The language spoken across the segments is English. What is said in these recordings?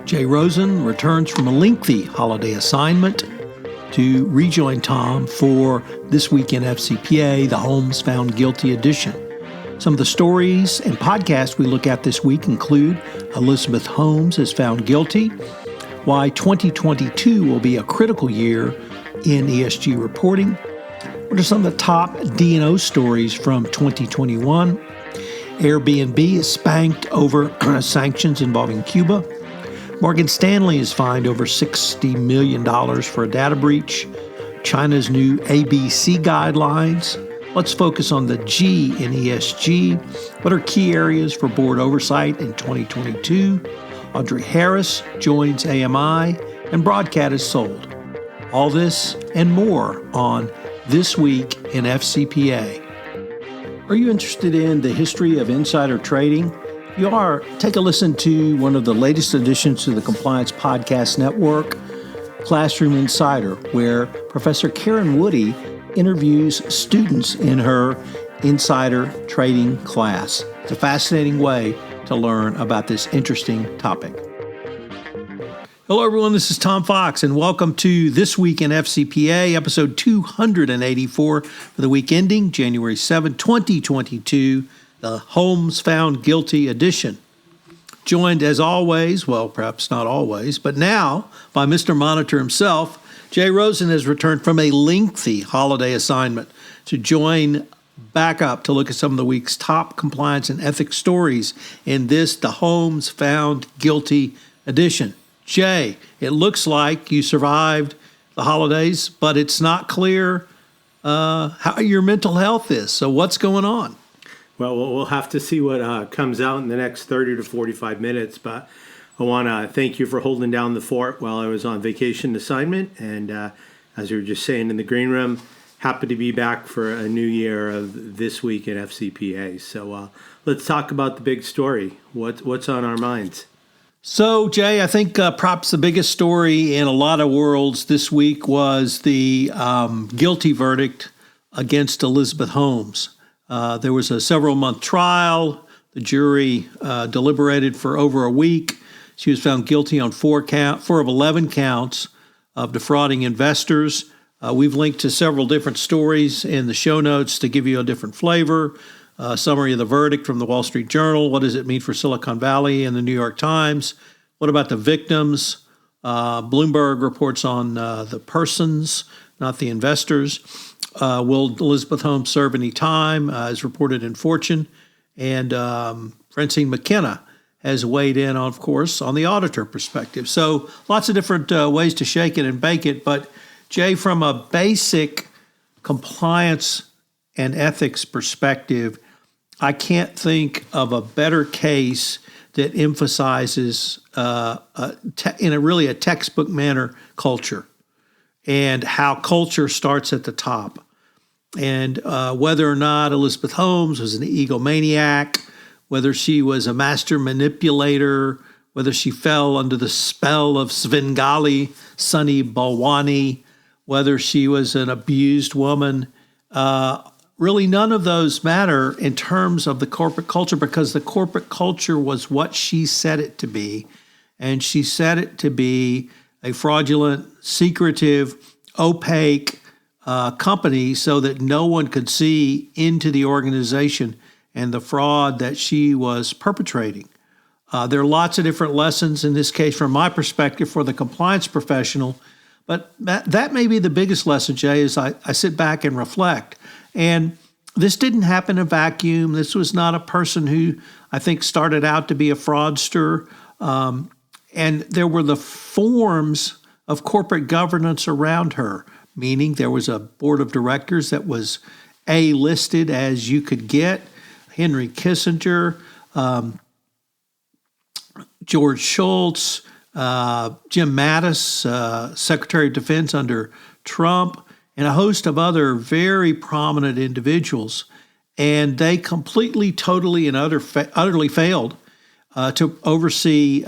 Jay Rosen returns from a lengthy holiday assignment to rejoin Tom for This Week in FCPA, the Holmes Found Guilty edition. Some of the stories and podcasts we look at this week include Elizabeth Holmes is found guilty, why 2022 will be a critical year in ESG reporting, what are some of the top D&O stories from 2021, Airbnb is spanked over sanctions involving Cuba, MorganStanley is fined over $60 million for a data breach, China's new ABC guidelines. Let's focus on the G in ESG. What are key areas for board oversight in 2022? Audrey Harris joins AMI, and Broadcat is sold. All this and more on This Week in FCPA. Are you interested in the history of insider trading? If you are, take a listen to one of the latest additions to the Compliance Podcast Network, Classroom Insider, where Professor Karen Woody interviews students in her insider trading class. It's a fascinating way to learn about this interesting topic. Hello, everyone. This is Tom Fox, and welcome to This Week in FCPA, episode 284 for the week ending January 7, 2022, the Holmes Found Guilty edition. Joined as always, well, perhaps not always, but now by Mr. Monitor himself, Jay Rosen has returned from a lengthy holiday assignment to join back up to look at some of the week's top compliance and ethics stories in this, the Holmes Found Guilty edition. Jay, it looks like you survived the holidays, but it's not clear how your mental health is. So what's going on? Well, we'll have to see what comes out in the next 30 to 45 minutes, but I want to thank you for holding down the fort while I was on vacation assignment. And as we were just saying in the green room, happy to be back for a new year of This Week in FCPA. So let's talk about the big story. What's on our minds? So, Jay, I think perhaps the biggest story in a lot of worlds this week was the guilty verdict against Elizabeth Holmes. There was a several-month trial. The jury deliberated for over a week. She was found guilty on 4 of 11 counts of defrauding investors. We've linked to several different stories in the show notes to give you a different flavor. Summary of the verdict from the Wall Street Journal. What does it mean for Silicon Valley and the New York Times? What about the victims? Bloomberg reports on the persons, not the investors. Will Elizabeth Holmes serve any time, as reported in Fortune? And Francine McKenna has weighed in, of course, on the auditor perspective. So lots of different ways to shake it and bake it. But, Jay, from a basic compliance and ethics perspective, I can't think of a better case that emphasizes, in a textbook manner, culture and how culture starts at the top. And whether or not Elizabeth Holmes was an egomaniac, whether she was a master manipulator, whether she fell under the spell of Svengali, Sunny Balwani, whether she was an abused woman, really none of those matter in terms of the corporate culture, because the corporate culture was what she said it to be. And she said it to be a fraudulent, secretive, opaque company so that no one could see into the organization and the fraud that she was perpetrating. There are lots of different lessons in this case from my perspective for the compliance professional, but that may be the biggest lesson, Jay, as I sit back and reflect. And this didn't happen in a vacuum. This was not a person who I think started out to be a fraudster. And there were the forms of corporate governance around her, meaning there was a board of directors that was A-listed as you could get. Henry Kissinger, George Shultz, Jim Mattis, Secretary of Defense under Trump, and a host of other very prominent individuals. And they completely, totally, and utterly failed to oversee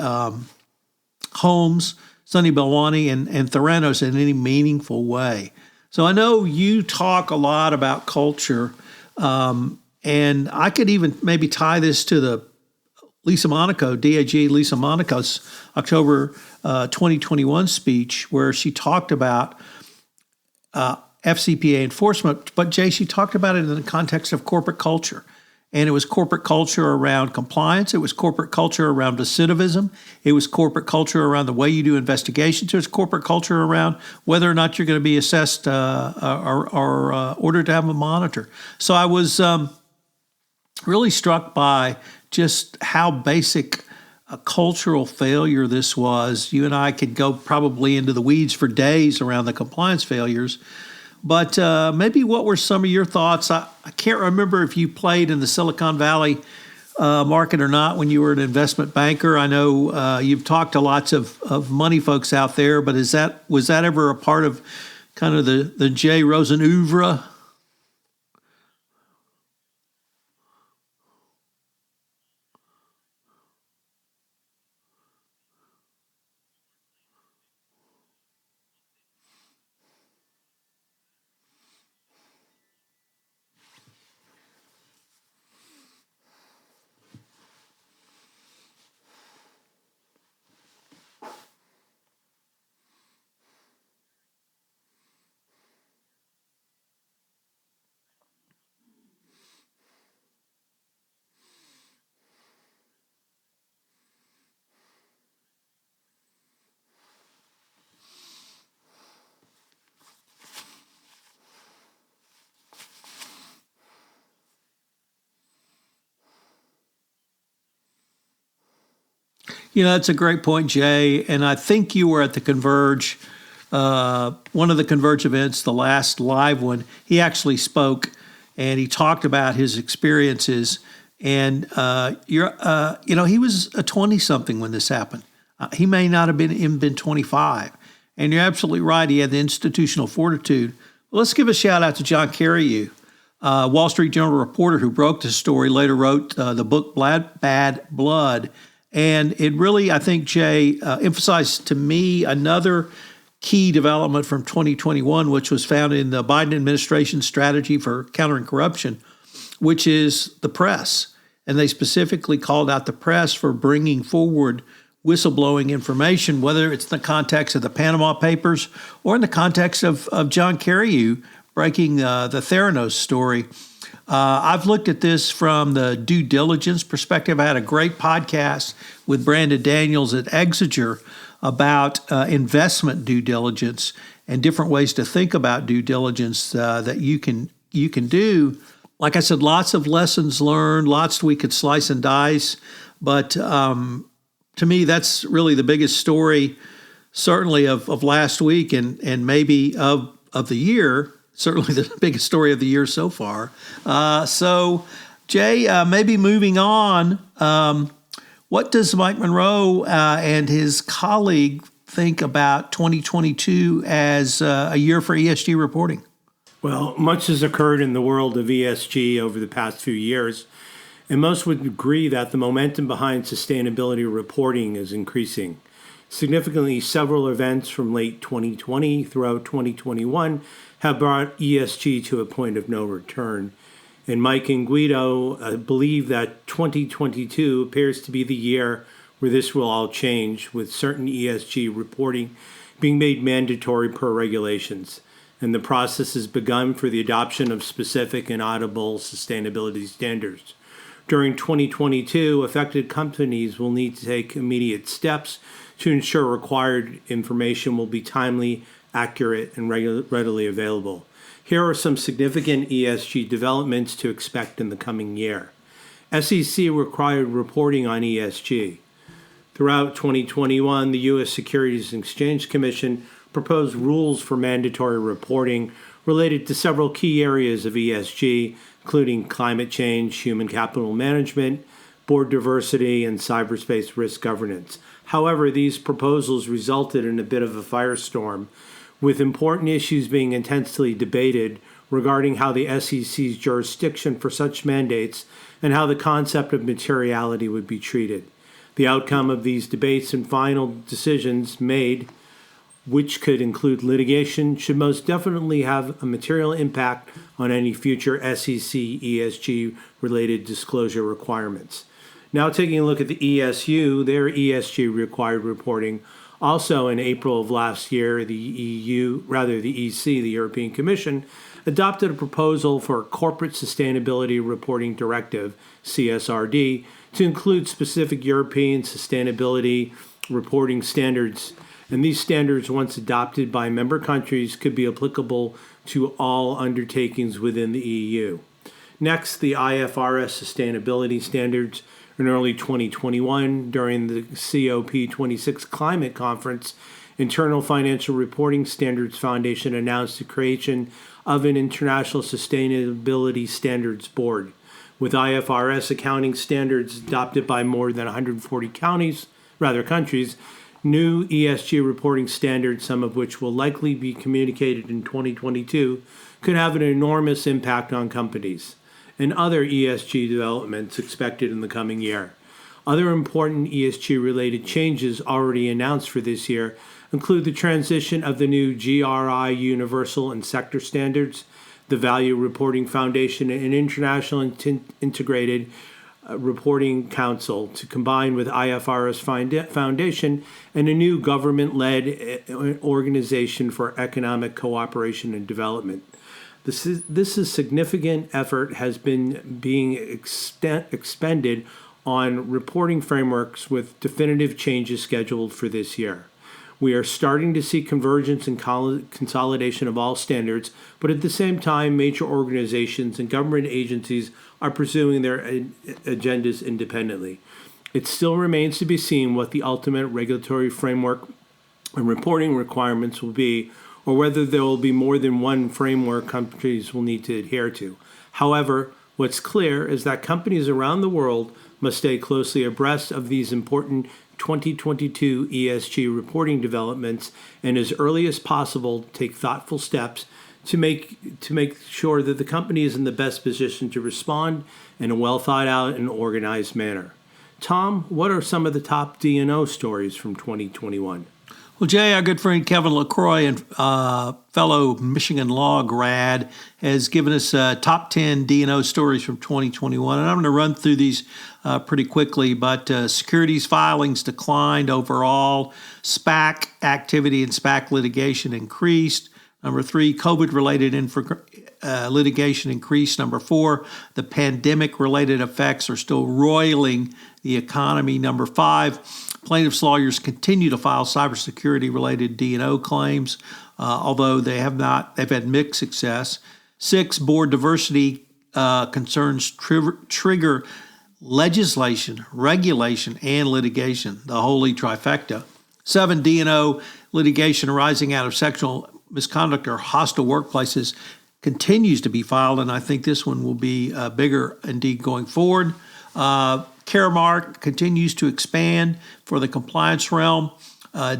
Holmes, Sunny Balwani, and Theranos in any meaningful way. So I know you talk a lot about culture, And I could even maybe tie this to the Lisa Monaco, DAG Lisa Monaco's October 2021 speech, where she talked about FCPA enforcement. But Jay, she talked about it in the context of corporate culture. And it was corporate culture around compliance. It was corporate culture around recidivism. It was corporate culture around the way you do investigations. It was corporate culture around whether or not you're going to be assessed or ordered to have a monitor. So I was really struck by just how basic a cultural failure this was. You and I could go probably into the weeds for days around the compliance failures. But maybe what were some of your thoughts? I can't remember if you played in the Silicon Valley market or not when you were an investment banker. I know you've talked to lots of money folks out there, but was that ever a part of kind of the J. Rosen oeuvre? That's a great point, Jay. And I think you were at the Converge, one of the Converge events, the last live one. He actually spoke and he talked about his experiences. And he was a 20-something when this happened. He may not have even been 25. And you're absolutely right. He had the institutional fortitude. Well, let's give a shout out to John Carreyrou, Wall Street Journal reporter who broke the story, later wrote the book Bad Blood. And it really, I think, Jay, emphasized to me another key development from 2021, which was found in the Biden administration's strategy for countering corruption, which is the press. And they specifically called out the press for bringing forward whistleblowing information, whether it's in the context of the Panama Papers or in the context of John Carreyrou breaking the Theranos story. I've looked at this from the due diligence perspective. I had a great podcast with Brandon Daniels at Exeger about investment due diligence and different ways to think about due diligence that you can do. Like I said, lots of lessons learned, lots we could slice and dice. But to me, that's really the biggest story, certainly of last week and maybe of the year. Certainly the biggest story of the year so far. So, Jay, maybe moving on, what does Mike Munro and his colleague think about 2022 as a year for ESG reporting? Well, much has occurred in the world of ESG over the past few years, and most would agree that the momentum behind sustainability reporting is increasing. Significantly, several events from late 2020 throughout 2021 have brought ESG to a point of no return. And Mike and Guido believe that 2022 appears to be the year where this will all change, with certain ESG reporting being made mandatory per regulations. And the process has begun for the adoption of specific and audible sustainability standards. During 2022, affected companies will need to take immediate steps to ensure required information will be timely, accurate, and readily available. Here are some significant ESG developments to expect in the coming year. SEC required reporting on ESG. Throughout 2021, the U.S. Securities and Exchange Commission proposed rules for mandatory reporting related to several key areas of ESG, including climate change, human capital management, board diversity, and cyberspace risk governance. However, these proposals resulted in a bit of a firestorm, with important issues being intensely debated regarding how the SEC's jurisdiction for such mandates and how the concept of materiality would be treated. The outcome of these debates and final decisions made which could include litigation, should most definitely have a material impact on any future SEC ESG-related disclosure requirements. Now taking a look at the ESU, their ESG required reporting. Also in April of last year, the EC, the European Commission, adopted a proposal for a Corporate Sustainability Reporting Directive, CSRD, to include specific European sustainability reporting standards. And these standards, once adopted by member countries, could be applicable to all undertakings within the EU. Next, the IFRS sustainability standards. In early 2021, during the COP26 Climate Conference, Internal Financial Reporting Standards Foundation announced the creation of an International Sustainability Standards Board. With IFRS accounting standards adopted by more than 140 countries, new ESG reporting standards, some of which will likely be communicated in 2022, could have an enormous impact on companies and other ESG developments expected in the coming year. Other important ESG-related changes already announced for this year include the transition of the new GRI Universal and Sector Standards, the Value Reporting Foundation, and International Integrated Reporting Council to combine with IFRS Foundation and a new government-led organization for economic cooperation and development. This is significant effort has been being expended on reporting frameworks with definitive changes scheduled for this year. We are starting to see convergence and consolidation of all standards, but at the same time, major organizations and government agencies are pursuing their agendas independently. It still remains to be seen what the ultimate regulatory framework and reporting requirements will be, or whether there will be more than one framework countries will need to adhere to. However, what's clear is that companies around the world must stay closely abreast of these important 2022 ESG reporting developments and as early as possible take thoughtful steps to make sure that the company is in the best position to respond in a well thought out and organized manner. Tom, what are some of the top D&O stories from 2021? Well, Jay, our good friend Kevin LaCroix and fellow Michigan law grad has given us top 10 D&O stories from 2021. And I'm going to run through these pretty quickly, but securities filings declined overall. SPAC activity and SPAC litigation increased. Number 3, COVID-related litigation increased. Number 4, the pandemic-related effects are still roiling the economy. Number 5, plaintiffs' lawyers continue to file cybersecurity-related D&O claims, although they've had mixed success. 6, board diversity concerns trigger legislation, regulation, and litigation, the holy trifecta. 7, D&O litigation arising out of sexual misconduct or hostile workplaces continues to be filed, and I think this one will be bigger indeed going forward. Caremark continues to expand for the compliance realm.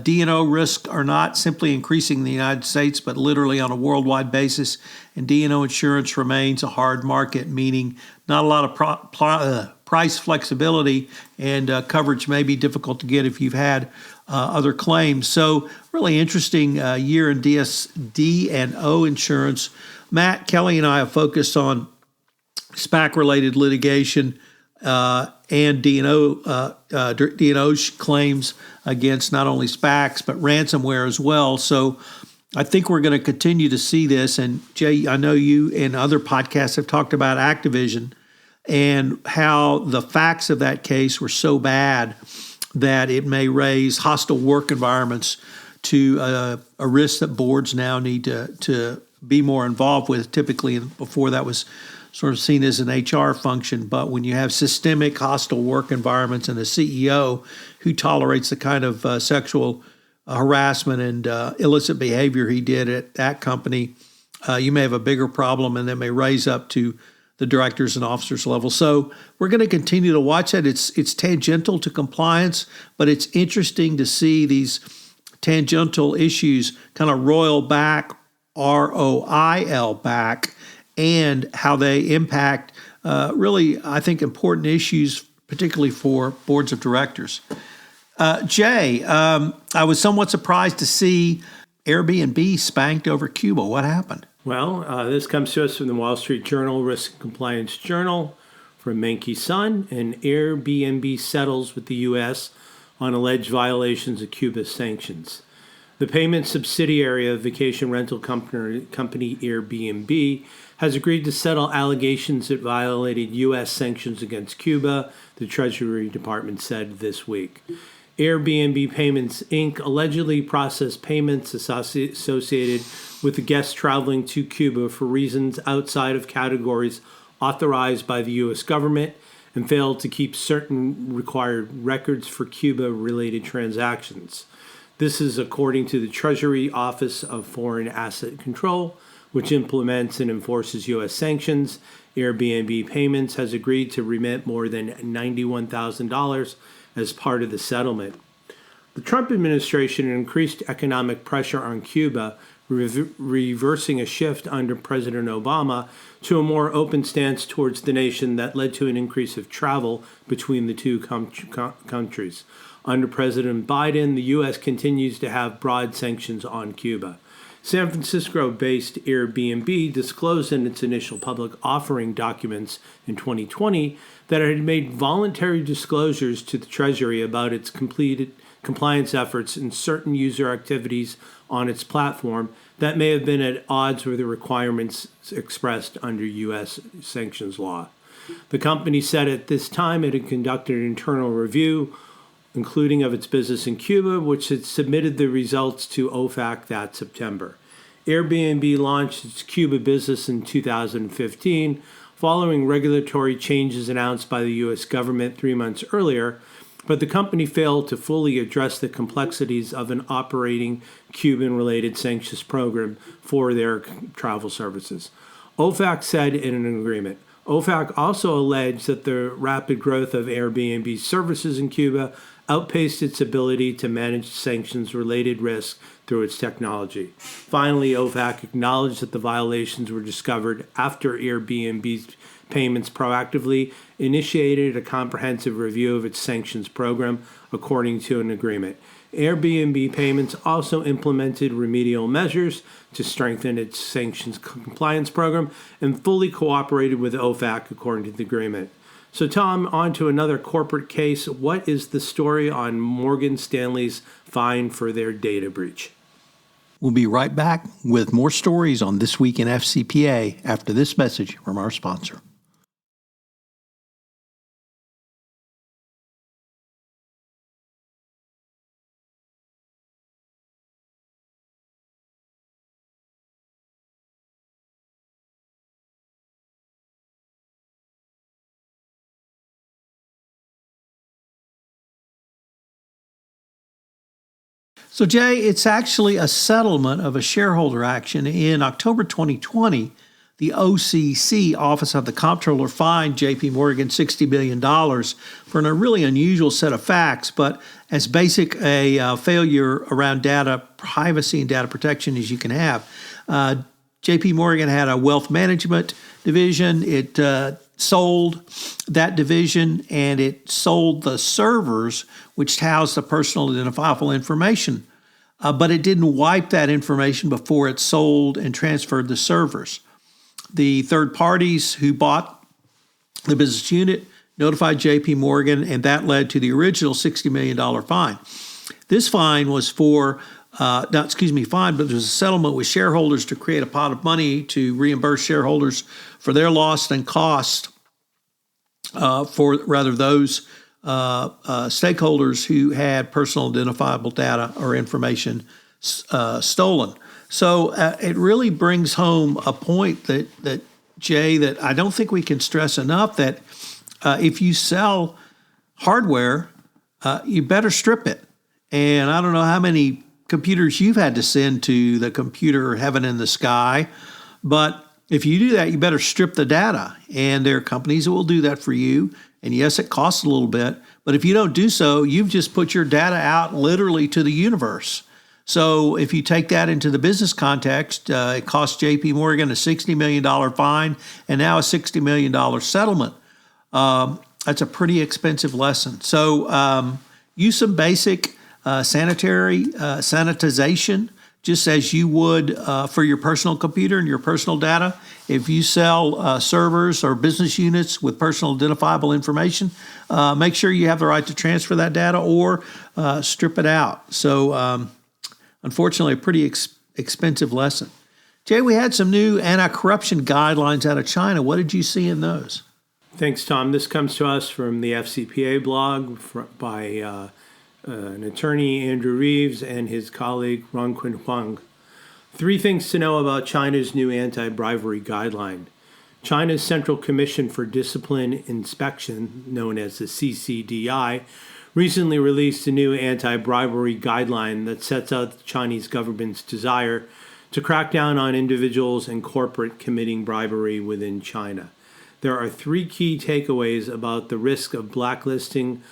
D&O risks are not simply increasing in the United States, but literally on a worldwide basis. And D&O insurance remains a hard market, meaning not a lot of price flexibility, and coverage may be difficult to get if you've had other claims. So really interesting year in D&O insurance. Matt, Kelly, and I have focused on SPAC-related litigation and D&O claims against not only SPACs, but ransomware as well. So I think we're going to continue to see this. And Jay, I know you and other podcasts have talked about Activision and how the facts of that case were so bad that it may raise hostile work environments to a risk that boards now need to be more involved with. Typically, before that was sort of seen as an HR function, but when you have systemic hostile work environments and a CEO who tolerates the kind of sexual harassment and illicit behavior he did at that company, you may have a bigger problem, and that may raise up to the directors and officers level. So we're going to continue to watch that. It's tangential to compliance, but it's interesting to see these tangential issues kind of roil back, ROIL back, and how they impact really, I think, important issues, particularly for boards of directors. Jay, I was somewhat surprised to see Airbnb spanked over Cuba. What happened? Well, this comes to us from the Wall Street Journal, Risk and Compliance Journal, from Mengqi Sun, and Airbnb settles with the U.S. on alleged violations of Cuba's sanctions. The payment subsidiary of vacation rental company Airbnb has agreed to settle allegations that violated U.S. sanctions against Cuba, the Treasury Department said this week. Airbnb Payments, Inc. allegedly processed payments associated with the guests traveling to Cuba for reasons outside of categories authorized by the U.S. government and failed to keep certain required records for Cuba-related transactions. This is according to the Treasury Office of Foreign Asset Control, which implements and enforces U.S. sanctions. Airbnb Payments has agreed to remit more than $91,000 as part of the settlement. The Trump administration increased economic pressure on Cuba, reversing a shift under President Obama to a more open stance towards the nation that led to an increase of travel between the two countries. Under President Biden, the U.S. continues to have broad sanctions on Cuba. San Francisco-based Airbnb disclosed in its initial public offering documents in 2020 that it had made voluntary disclosures to the Treasury about its completed compliance efforts and certain user activities on its platform that may have been at odds with the requirements expressed under U.S. sanctions law. The company said at this time it had conducted an internal review, including of its business in Cuba, which had submitted the results to OFAC that September. Airbnb launched its Cuba business in 2015, following regulatory changes announced by the U.S. government 3 months earlier, but the company failed to fully address the complexities of an operating Cuban-related sanctions program for their travel services. OFAC said in an agreement. OFAC also alleged that the rapid growth of Airbnb's services in Cuba outpaced its ability to manage sanctions-related risks through its technology. Finally, OFAC acknowledged that the violations were discovered after Airbnb's Payments proactively initiated a comprehensive review of its sanctions program, according to an agreement. Airbnb Payments also implemented remedial measures to strengthen its sanctions compliance program and fully cooperated with OFAC, according to the agreement. So, Tom, on to another corporate case. What is the story on MorganStanley's fine for their data breach? We'll be right back with more stories on This Week in FCPA after this message from our sponsor. So, Jay, it's actually a settlement of a shareholder action. In October 2020, the OCC, Office of the Comptroller, fined J.P. Morgan $60 million for a really unusual set of facts, but as basic a failure around data privacy and data protection as you can have. J.P. Morgan had a wealth management division. It sold that division, and it sold the servers which housed the personal identifiable information. But it didn't wipe that information before it sold and transferred the servers. The third parties who bought the business unit notified J.P. Morgan, and that led to the original $60 million fine. This fine was but there was a settlement with shareholders to create a pot of money to reimburse shareholders for their loss and cost those stakeholders who had personal identifiable data or information stolen. So it really brings home a point that Jay, that I don't think we can stress enough, that if you sell hardware, you better strip it. And I don't know how many computers you've had to send to the computer heaven in the sky, but if you do that, you better strip the data. And there are companies that will do that for you. And yes, it costs a little bit, but if you don't do so, you've just put your data out literally to the universe. So if you take that into the business context, it cost J.P. Morgan a $60 million fine and now a $60 million settlement. That's a pretty expensive lesson. So, use some basic sanitary sanitization, just as you would for your personal computer and your personal data. If you sell servers or business units with personal identifiable information, make sure you have the right to transfer that data or strip it out. So unfortunately, a pretty expensive lesson. Jay, we had some new anti-corruption guidelines out of China. What did you see in those? Thanks, Tom. This comes to us from the FCPA blog by an attorney, Andrew Reeves, and his colleague, Rongxin Huang. 3 things to know about China's new anti-bribery guideline. China's Central Commission for Discipline Inspection, known as the CCDI, recently released a new anti-bribery guideline that sets out the Chinese government's desire to crack down on individuals and corporate committing bribery within China. There are 3 key takeaways about the risk of blacklisting,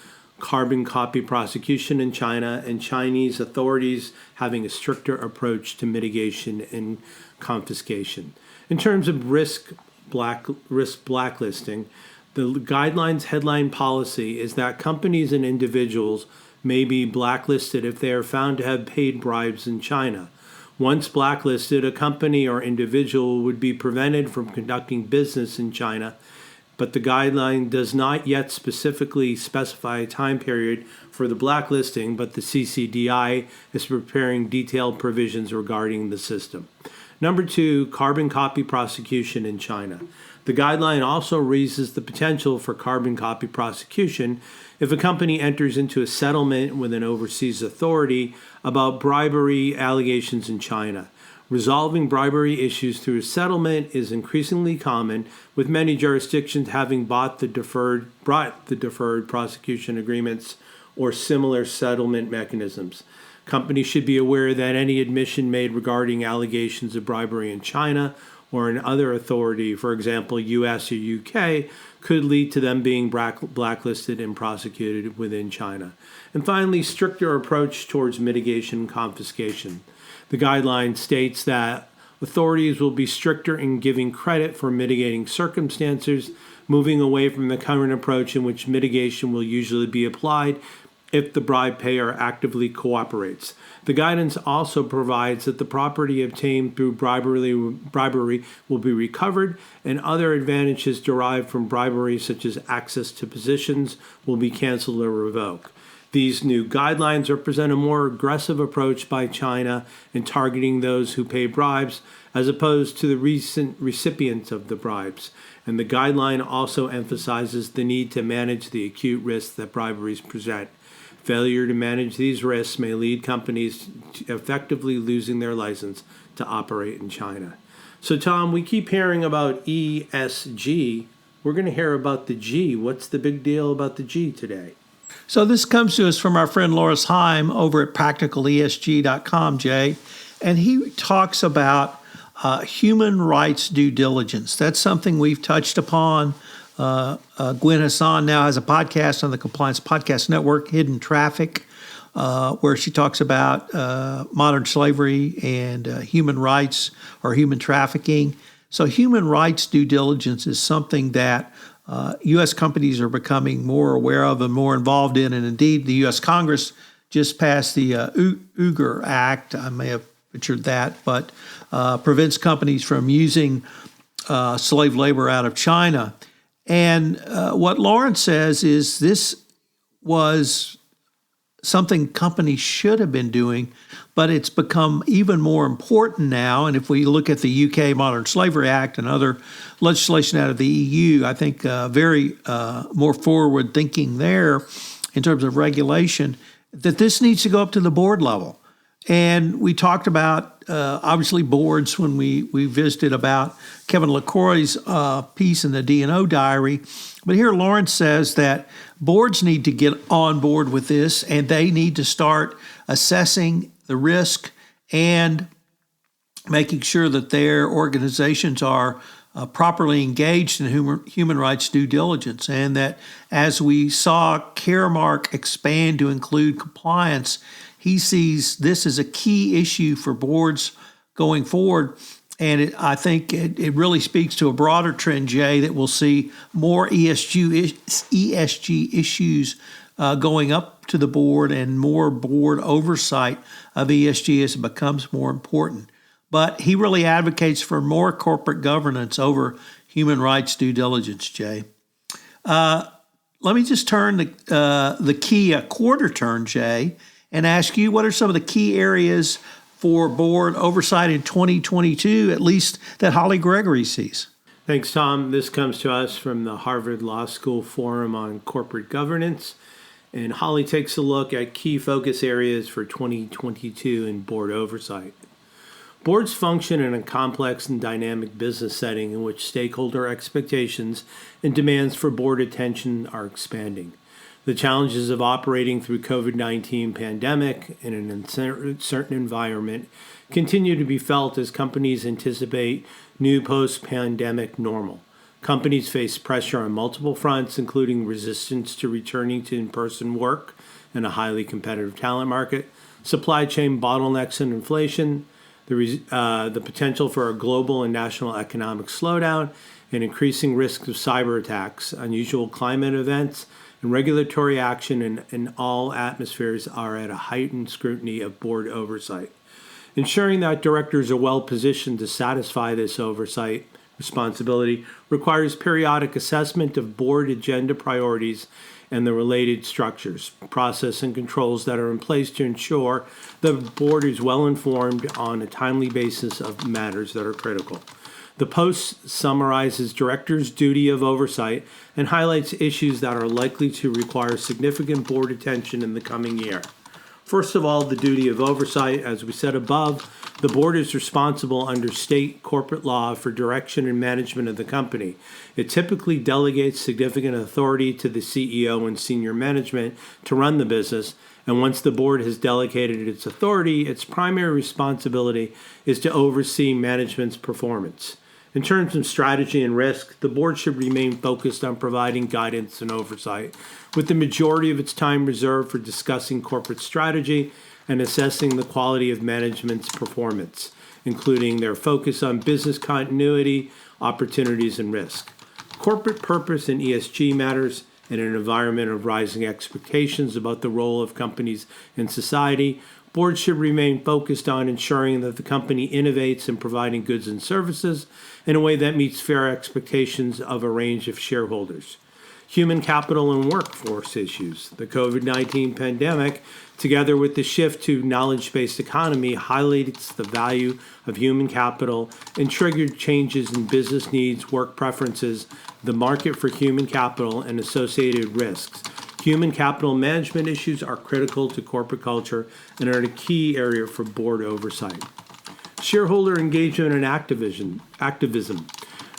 carbon copy prosecution in China, and Chinese authorities having a stricter approach to mitigation and confiscation. In terms of risk blacklisting, the guideline's headline policy is that companies and individuals may be blacklisted if they are found to have paid bribes in China. Once blacklisted, a company or individual would be prevented from conducting business in China, but the guideline does not yet specifically specify a time period for the blacklisting, but the CCDI is preparing detailed provisions regarding the system. Number 2, carbon copy prosecution in China. The guideline also raises the potential for carbon copy prosecution if a company enters into a settlement with an overseas authority about bribery allegations in China. Resolving bribery issues through a settlement is increasingly common, with many jurisdictions having brought the deferred prosecution agreements or similar settlement mechanisms. Companies should be aware that any admission made regarding allegations of bribery in China or in other authority, for example, US or UK, could lead to them being blacklisted and prosecuted within China. And finally, stricter approach towards mitigation and confiscation. The guideline states that authorities will be stricter in giving credit for mitigating circumstances, moving away from the current approach in which mitigation will usually be applied if the bribe payer actively cooperates. The guidance also provides that the property obtained through bribery will be recovered, and other advantages derived from bribery, such as access to positions, will be canceled or revoked. These new guidelines represent a more aggressive approach by China in targeting those who pay bribes, as opposed to the recent recipients of the bribes. And the guideline also emphasizes the need to manage the acute risks that briberies present. Failure to manage these risks may lead companies to effectively losing their license to operate in China. So, Tom, we keep hearing about ESG. We're going to hear about the G. What's the big deal about the G today? So this comes to us from our friend Loris Heim over at practicalesg.com, Jay, and he talks about human rights due diligence. That's something we've touched upon. Gwen Hassan now has a podcast on the Compliance Podcast Network, Hidden Traffic, where she talks about modern slavery and human rights or human trafficking. So human rights due diligence is something that U.S. companies are becoming more aware of and more involved in. And indeed, the U.S. Congress just passed the Uyghur Act. I may have butchered that, but prevents companies from using slave labor out of China. And what Lawrence says is this was something companies should have been doing, but it's become even more important now. And if we look at the UK Modern Slavery Act and other legislation out of the EU, I think very more forward thinking there in terms of regulation, that this needs to go up to the board level. And we talked about, obviously, boards when we visited about Kevin LaCroix's piece in the D&O diary. But here Lawrence says that boards need to get on board with this, and they need to start assessing the risk and making sure that their organizations are properly engaged in human rights due diligence, and that as we saw Caremark expand to include compliance, he sees this as a key issue for boards going forward. And I think it really speaks to a broader trend, Jay, that we'll see more ESG issues going up to the board and more board oversight of ESG as it becomes more important. But he really advocates for more corporate governance over human rights due diligence, Jay. Let me just turn the key a quarter turn, Jay, and ask you what are some of the key areas for board oversight in 2022, at least that Holly Gregory sees? Thanks, Tom. This comes to us from the Harvard Law School Forum on Corporate Governance. And Holly takes a look at key focus areas for 2022 in board oversight. Boards function in a complex and dynamic business setting in which stakeholder expectations and demands for board attention are expanding. The challenges of operating through COVID-19 pandemic in an uncertain environment continue to be felt as companies anticipate new post-pandemic normal. Companies face pressure on multiple fronts, including resistance to returning to in-person work in a highly competitive talent market, supply chain bottlenecks and inflation, the potential for a global and national economic slowdown, and increasing risks of cyber attacks, unusual climate events, and regulatory action in all atmospheres are at a heightened scrutiny of board oversight. Ensuring that directors are well positioned to satisfy this oversight responsibility requires periodic assessment of board agenda priorities and the related structures, process, and controls that are in place to ensure the board is well informed on a timely basis of matters that are critical. The post summarizes directors' duty of oversight and highlights issues that are likely to require significant board attention in the coming year. First of all, the duty of oversight. As we said above, the board is responsible under state corporate law for direction and management of the company. It typically delegates significant authority to the CEO and senior management to run the business, and once the board has delegated its authority, its primary responsibility is to oversee management's performance. In terms of strategy and risk, the board should remain focused on providing guidance and oversight, with the majority of its time reserved for discussing corporate strategy and assessing the quality of management's performance, including their focus on business continuity, opportunities, and risk. Corporate purpose in ESG matters. In an environment of rising expectations about the role of companies in society, boards should remain focused on ensuring that the company innovates in providing goods and services in a way that meets fair expectations of a range of shareholders. Human capital and workforce issues. The COVID-19 pandemic, together with the shift to knowledge-based economy, highlights the value of human capital and triggered changes in business needs, work preferences, the market for human capital, and associated risks. Human capital management issues are critical to corporate culture and are a key area for board oversight. Shareholder engagement and activism.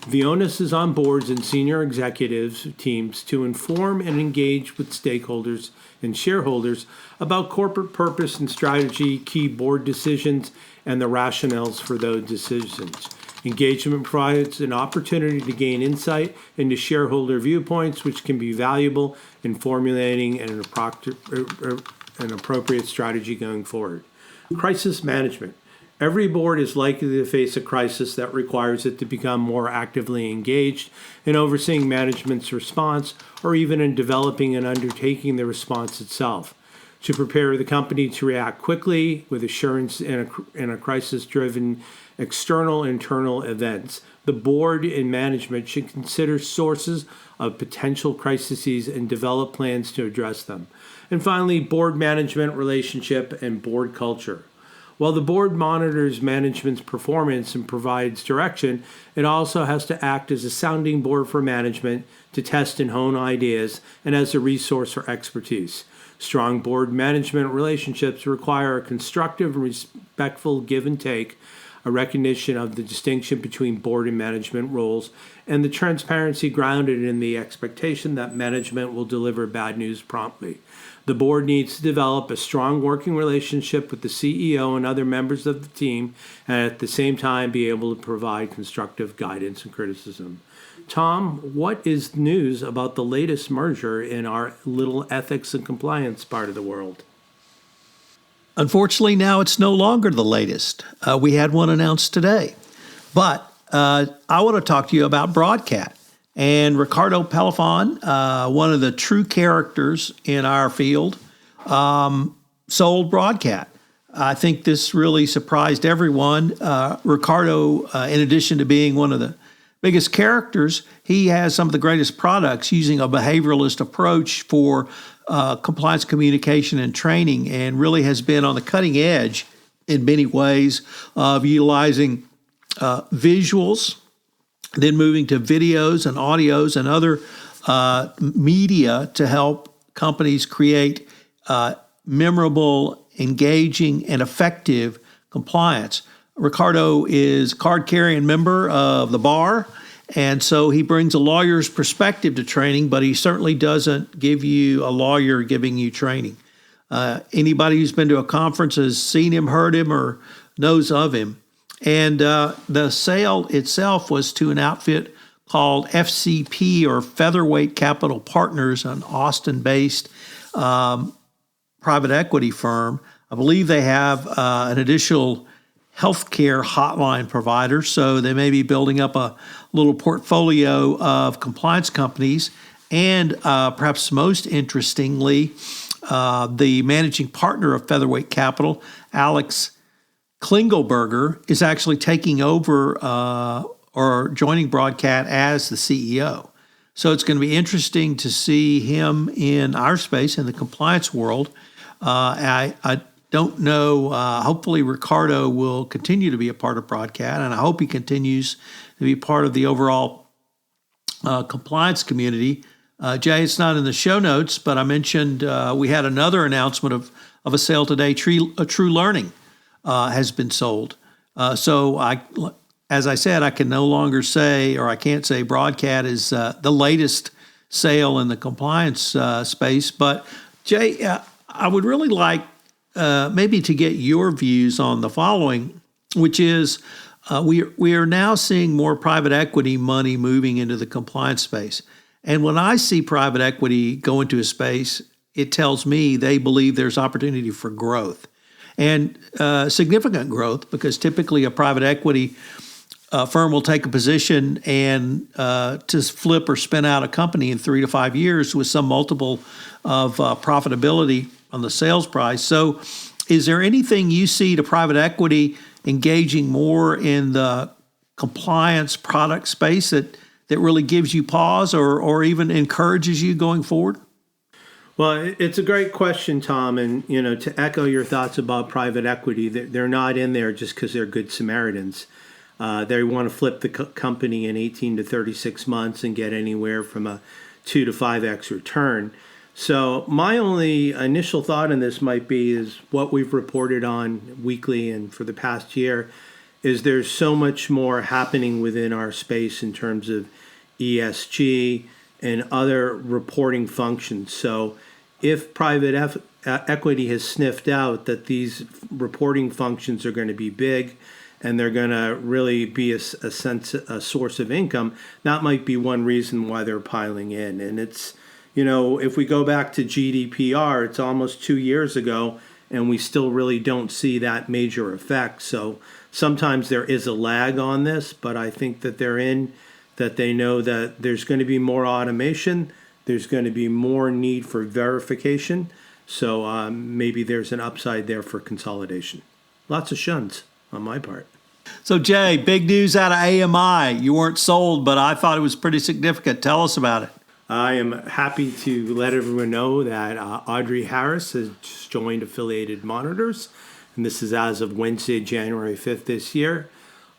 The onus is on boards and senior executives teams to inform and engage with stakeholders and shareholders about corporate purpose and strategy, key board decisions, and the rationales for those decisions. Engagement provides an opportunity to gain insight into shareholder viewpoints, which can be valuable in formulating an appropriate strategy going forward. Crisis management. Every board is likely to face a crisis that requires it to become more actively engaged in overseeing management's response or even in developing and undertaking the response itself. To prepare the company to react quickly with assurance in a crisis-driven external and internal events, the board and management should consider sources of potential crises and develop plans to address them. And finally, board management relationship and board culture. While the board monitors management's performance and provides direction, it also has to act as a sounding board for management to test and hone ideas and as a resource for expertise. Strong board management relationships require a constructive and respectful give and take, a recognition of the distinction between board and management roles, and the transparency grounded in the expectation that management will deliver bad news promptly. The board needs to develop a strong working relationship with the CEO and other members of the team, and at the same time be able to provide constructive guidance and criticism. Tom, what is news about the latest merger in our little ethics and compliance part of the world? Unfortunately, now it's no longer the latest. We had one announced today. But I want to talk to you about Broadcat. And Ricardo Pelifon, one of the true characters in our field, sold Broadcat. I think this really surprised everyone. Ricardo, in addition to being one of the biggest characters, he has some of the greatest products using a behavioralist approach for compliance communication and training, and really has been on the cutting edge in many ways of utilizing visuals, then moving to videos and audios and other media to help companies create memorable, engaging, and effective compliance. Ricardo is a card-carrying member of the bar, and so he brings a lawyer's perspective to training, but he certainly doesn't give you a lawyer giving you training. Anybody who's been to a conference has seen him, heard him, or knows of him. And the sale itself was to an outfit called FCP, or Featherweight Capital Partners, an Austin-based private equity firm. I believe they have an additional healthcare hotline provider, so they may be building up a little portfolio of compliance companies. And perhaps most interestingly, the managing partner of Featherweight Capital, Alex Klingelberger, is actually taking over or joining Broadcat as the CEO. So it's going to be interesting to see him in our space, in the compliance world. I don't know. Hopefully Ricardo will continue to be a part of Broadcat, and I hope he continues to be part of the overall compliance community. Jay, it's not in the show notes, but I mentioned we had another announcement of a sale today. True Learning has been sold. As I said, I can no longer say, or I can't say Broadcat is the latest sale in the compliance space. But Jay, I would really like maybe to get your views on the following, which is we are now seeing more private equity money moving into the compliance space. And when I see private equity go into a space, it tells me they believe there's opportunity for growth, and significant growth, because typically a private equity firm will take a position and to flip or spin out a company in 3 to 5 years with some multiple of profitability on the sales price. So is there anything you see to private equity engaging more in the compliance product space that really gives you pause or even encourages you going forward? Well, it's a great question, Tom. And, to echo your thoughts about private equity, they're not in there just because they're good Samaritans. They want to flip the company in 18 to 36 months and get anywhere from a 2 to 5x return. So my only initial thought in this might be is what we've reported on weekly and for the past year is there's so much more happening within our space in terms of ESG and other reporting functions. So if private equity has sniffed out that these reporting functions are going to be big and they're going to really be a source of income, that might be one reason why they're piling in. And it's, if we go back to GDPR, it's almost 2 years ago, and we still really don't see that major effect. So sometimes there is a lag on this, but I think that that they know that there's going to be more automation, there's going to be more need for verification. So maybe there's an upside there for consolidation. Lots of shuns on my part. So Jay, big news out of AMI. You weren't sold, but I thought it was pretty significant. Tell us about it. I am happy to let everyone know that Audrey Harris has just joined Affiliated Monitors, and this is as of Wednesday, January 5th this year.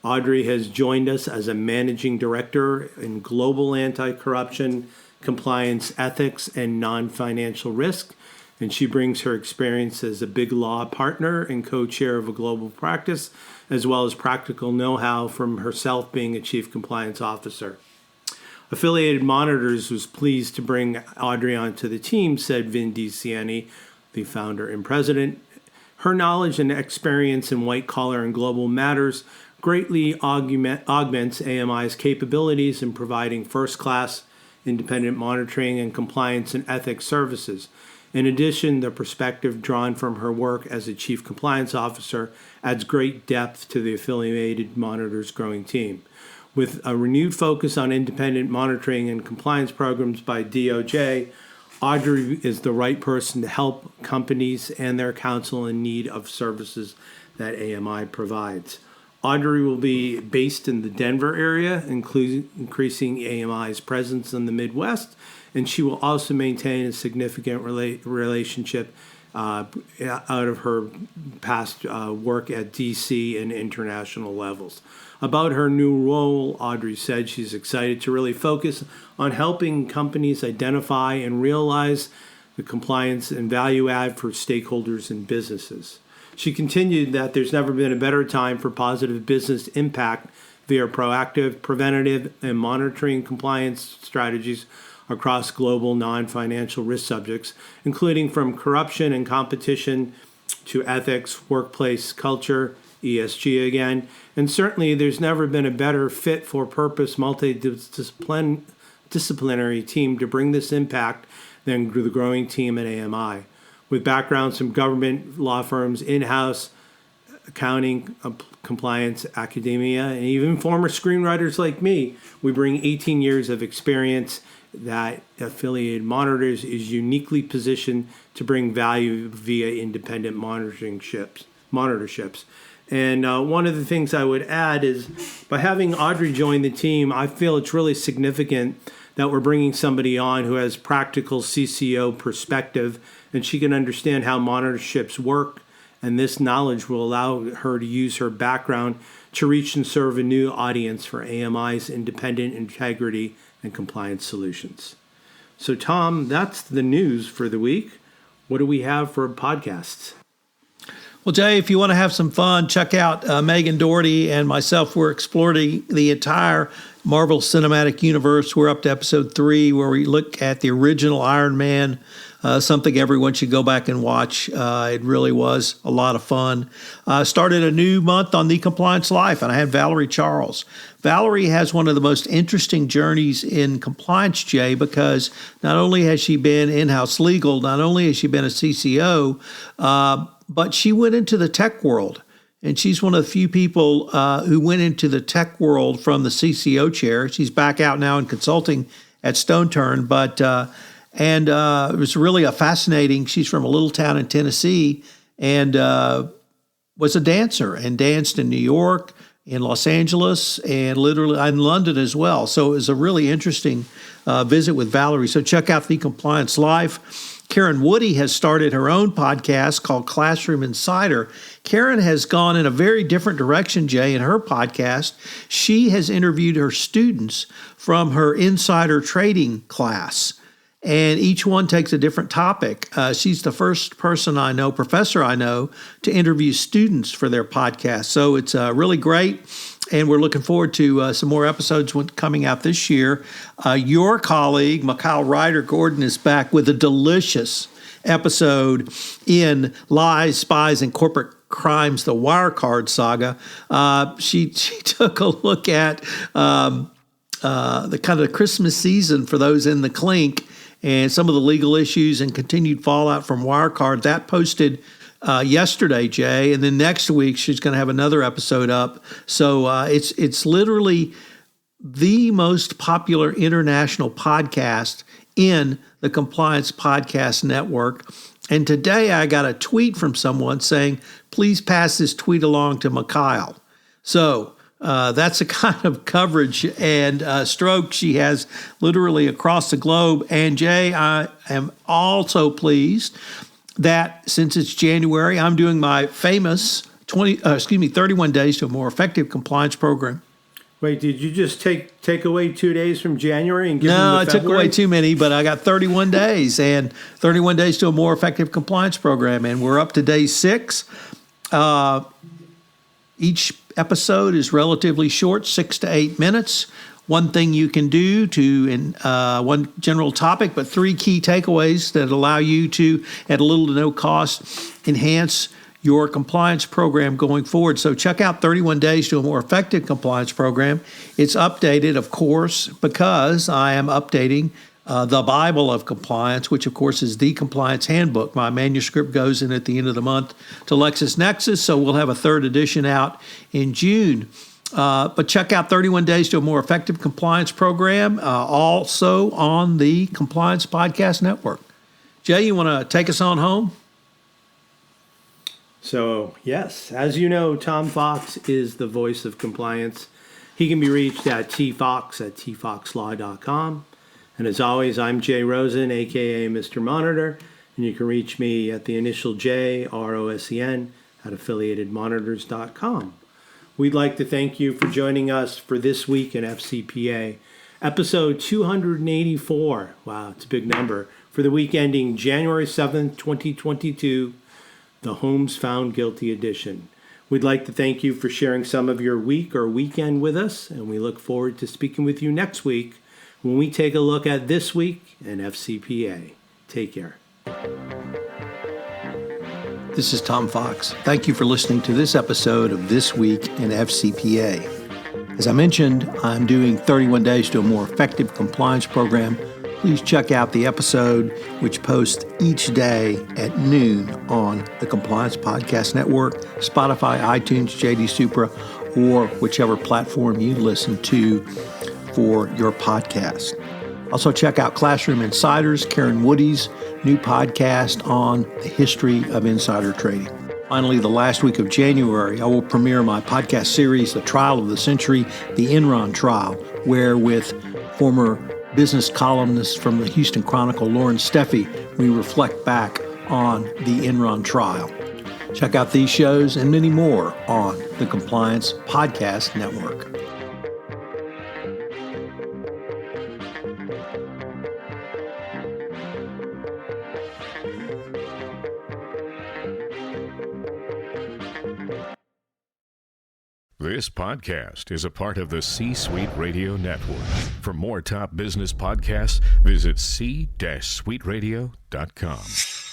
Audrey has joined us as a managing director in global anti-corruption, compliance, ethics, and non-financial risk. And she brings her experience as a big law partner and co-chair of a global practice, as well as practical know-how from herself being a chief compliance officer. Affiliated Monitors was pleased to bring Audrey onto the team, said Vin DiCiani, the founder and president. Her knowledge and experience in white-collar and global matters greatly augments AMI's capabilities in providing first-class independent monitoring and compliance and ethics services. In addition, the perspective drawn from her work as a chief compliance officer adds great depth to the affiliated monitor's growing team. With a renewed focus on independent monitoring and compliance programs by DOJ, Audrey is the right person to help companies and their counsel in need of services that AMI provides. Audrey will be based in the Denver area, increasing AMI's presence in the Midwest, and she will also maintain a significant relationship out of her past work at DC and international levels. About her new role, Audrey said she's excited to really focus on helping companies identify and realize the compliance and value add for stakeholders and businesses. She continued that there's never been a better time for positive business impact via proactive, preventative, and monitoring compliance strategies across global non-financial risk subjects, including from corruption and competition to ethics, workplace culture, ESG again. And certainly there's never been a better fit for purpose multidisciplinary team to bring this impact than the growing team at AMI. With backgrounds from government, law firms, in-house, accounting, compliance, academia, and even former screenwriters like me, we bring 18 years of experience that Affiliated Monitors is uniquely positioned to bring value via independent monitorships. And one of the things I would add is by having Audrey join the team, I feel it's really significant that we're bringing somebody on who has practical CCO perspective, and she can understand how monitorships work, and this knowledge will allow her to use her background to reach and serve a new audience for AMI's independent integrity and compliance solutions. So, Tom, that's the news for the week. What do we have for podcasts? Well, Jay, if you want to have some fun, check out Megan Doherty and myself. We're exploring the entire Marvel Cinematic Universe. We're up to episode 3, where we look at the original Iron Man, something everyone should go back and watch. It really was a lot of fun. Started a new month on The Compliance Life, and I had Valerie Charles. Valerie has one of the most interesting journeys in compliance, Jay, because not only has she been in-house legal, not only has she been a CCO, but she went into the tech world. And she's one of the few people who went into the tech world from the CCO chair. She's back out now in consulting at Stone Turn, but it was really a fascinating. She's from a little town in Tennessee and was a dancer and danced in New York, in Los Angeles, and literally in London as well. So it was a really interesting visit with Valerie. So check out The Compliance Life. Karen Woody has started her own podcast called Classroom Insider. Karen has gone in a very different direction, Jay, in her podcast. She has interviewed her students from her insider trading class, and each one takes a different topic. She's the first professor I know, to interview students for their podcast. So it's really great. And we're looking forward to some more episodes coming out this year. Your colleague, Mikhail Ryder-Gordon, is back with a delicious episode in Lies, Spies, and Corporate Crimes, the Wirecard saga. She took a look at the kind of Christmas season for those in the clink and some of the legal issues and continued fallout from Wirecard. That posted yesterday, Jay, and then next week she's going to have another episode up. So it's literally the most popular international podcast in the Compliance Podcast Network. And today I got a tweet from someone saying, please pass this tweet along to Mikhail. So that's the kind of coverage and stroke she has literally across the globe. And Jay, I am also pleased that since it's January, I'm doing my famous 31 days to a more effective compliance program. Wait, did you just take away 2 days from January and give them No, the I took February? away too many, but I got 31 days and 31 days to a more effective compliance program, and we're up to day 6. Each episode is relatively short, 6 to 8 minutes. One thing you can do one general topic, but 3 key takeaways that allow you to, at little to no cost, enhance your compliance program going forward. So check out 31 Days to a More Effective Compliance Program. It's updated, of course, because I am updating The Bible of Compliance, which of course is the Compliance Handbook. My manuscript goes in at the end of the month to LexisNexis, so we'll have a third edition out in June. But check out 31 Days to a More Effective Compliance Program, also on the Compliance Podcast Network. Jay, you want to take us on home? So, yes, as you know, Tom Fox is the voice of compliance. He can be reached at tfox@tfoxlaw.com. And as always, I'm Jay Rosen, a.k.a. Mr. Monitor, and you can reach me at the initial J, R-O-S-E-N, at affiliatedmonitors.com. We'd like to thank you for joining us for This Week in FCPA, episode 284. Wow, it's a big number. For the week ending January 7th, 2022, the Holmes Found Guilty edition. We'd like to thank you for sharing some of your week or weekend with us, and we look forward to speaking with you next week when we take a look at This Week in FCPA. Take care. This is Tom Fox. Thank you for listening to this episode of This Week in FCPA. As I mentioned, I'm doing 31 Days to a More Effective Compliance Program. Please check out the episode, which posts each day at noon on the Compliance Podcast Network, Spotify, iTunes, JD Supra, or whichever platform you listen to for your podcast. Also check out Classroom Insiders, Karen Woody's new podcast on the history of insider trading. Finally, the last week of January, I will premiere my podcast series, The Trial of the Century, the Enron Trial, where with former business columnist from the Houston Chronicle, Lauren Steffi, we reflect back on the Enron trial. Check out these shows and many more on the Compliance Podcast Network. This podcast is a part of the C-Suite Radio Network. For more top business podcasts, visit c-suiteradio.com.